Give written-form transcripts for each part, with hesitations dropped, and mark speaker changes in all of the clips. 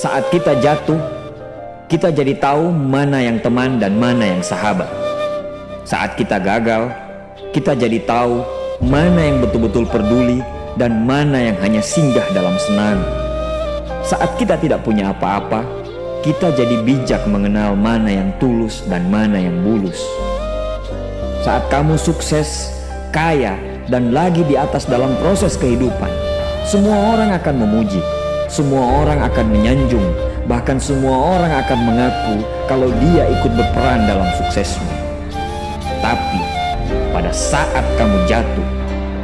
Speaker 1: Saat kita jatuh, kita jadi tahu mana yang teman dan mana yang sahabat. Saat kita gagal, kita jadi tahu mana yang betul-betul peduli dan mana yang hanya singgah dalam senang. Saat kita tidak punya apa-apa, kita jadi bijak mengenal mana yang tulus dan mana yang bulus. Saat kamu sukses, kaya, dan lagi di atas dalam proses kehidupan, semua orang akan memuji, semua orang akan menyanjung, bahkan semua orang akan mengaku kalau dia ikut berperan dalam suksesmu. Tapi pada saat kamu jatuh,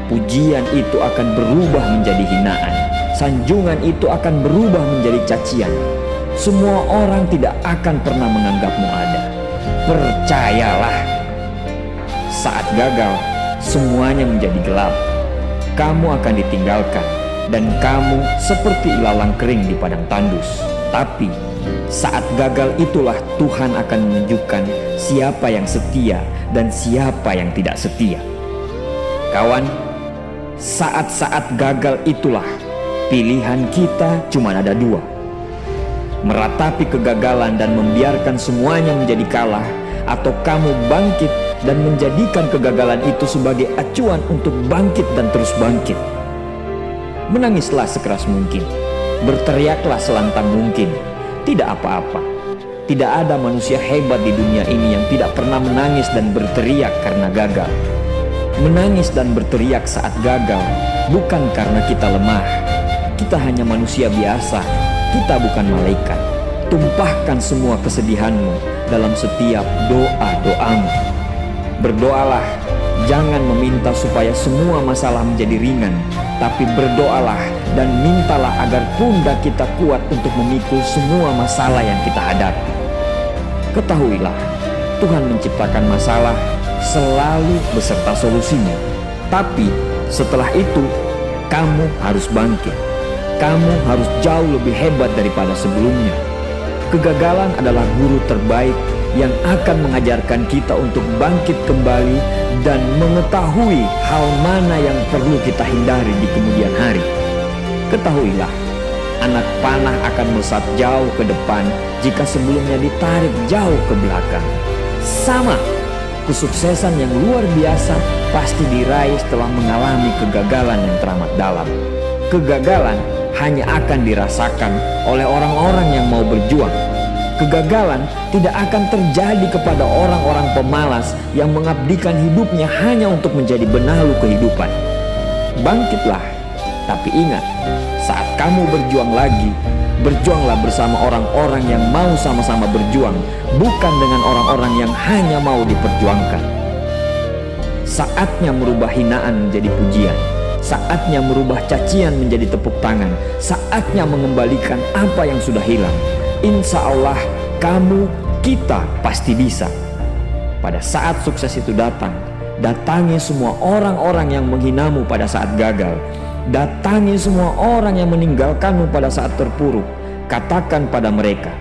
Speaker 1: pujian itu akan berubah menjadi hinaan, sanjungan itu akan berubah menjadi cacian. Semua orang tidak akan pernah menganggapmu ada. Percayalah, saat gagal, semuanya menjadi gelap. Kamu akan ditinggalkan dan kamu seperti ilalang kering di padang tandus. Tapi saat gagal itulah Tuhan akan menunjukkan siapa yang setia dan siapa yang tidak setia. Kawan, saat-saat gagal itulah pilihan kita cuma ada dua: meratapi kegagalan dan membiarkan semuanya menjadi kalah, atau kamu bangkit dan menjadikan kegagalan itu sebagai acuan untuk bangkit dan terus bangkit. Menangislah sekeras mungkin, berteriaklah selantang mungkin. Tidak apa-apa. Tidak ada manusia hebat di dunia ini yang tidak pernah menangis dan berteriak karena gagal. Menangis dan berteriak saat gagal bukan karena kita lemah. Kita hanya manusia biasa. Kita bukan malaikat. Tumpahkan semua kesedihanmu dalam setiap doa-doamu. Berdoalah, jangan meminta supaya semua masalah menjadi ringan, tapi berdoalah dan mintalah agar pundak kita kuat untuk memikul semua masalah yang kita hadapi. Ketahuilah, Tuhan menciptakan masalah selalu beserta solusinya. Tapi setelah itu, kamu harus bangkit. Kamu harus jauh lebih hebat daripada sebelumnya. Kegagalan adalah guru terbaik yang akan mengajarkan kita untuk bangkit kembali dan mengetahui hal mana yang perlu kita hindari di kemudian hari. Ketahuilah, anak panah akan melesat jauh ke depan jika sebelumnya ditarik jauh ke belakang. Sama, kesuksesan yang luar biasa pasti diraih setelah mengalami kegagalan yang teramat dalam. Kegagalan hanya akan dirasakan oleh orang-orang yang mau berjuang. Kegagalan tidak akan terjadi kepada orang-orang pemalas yang mengabdikan hidupnya hanya untuk menjadi benalu kehidupan. Bangkitlah, tapi ingat, saat kamu berjuang lagi, berjuanglah bersama orang-orang yang mau sama-sama berjuang, bukan dengan orang-orang yang hanya mau diperjuangkan. Saatnya merubah hinaan menjadi pujian. Saatnya merubah cacian menjadi tepuk tangan. Saatnya mengembalikan apa yang sudah hilang. Insya Allah kamu, kita pasti bisa. Pada saat sukses itu datang, datangi semua orang-orang yang menghinamu pada saat gagal. Datangi semua orang yang meninggalkanmu pada saat terpuruk. Katakan pada mereka,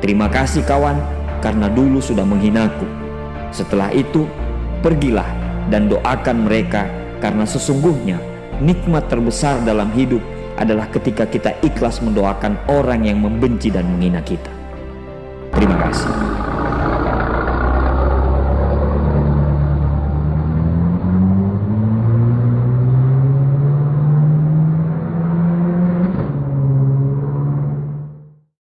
Speaker 1: terima kasih kawan, karena dulu sudah menghinaku. Setelah itu, pergilah dan doakan mereka, karena sesungguhnya nikmat terbesar dalam hidup adalah ketika kita ikhlas mendoakan orang yang membenci dan menghina kita. Terima kasih.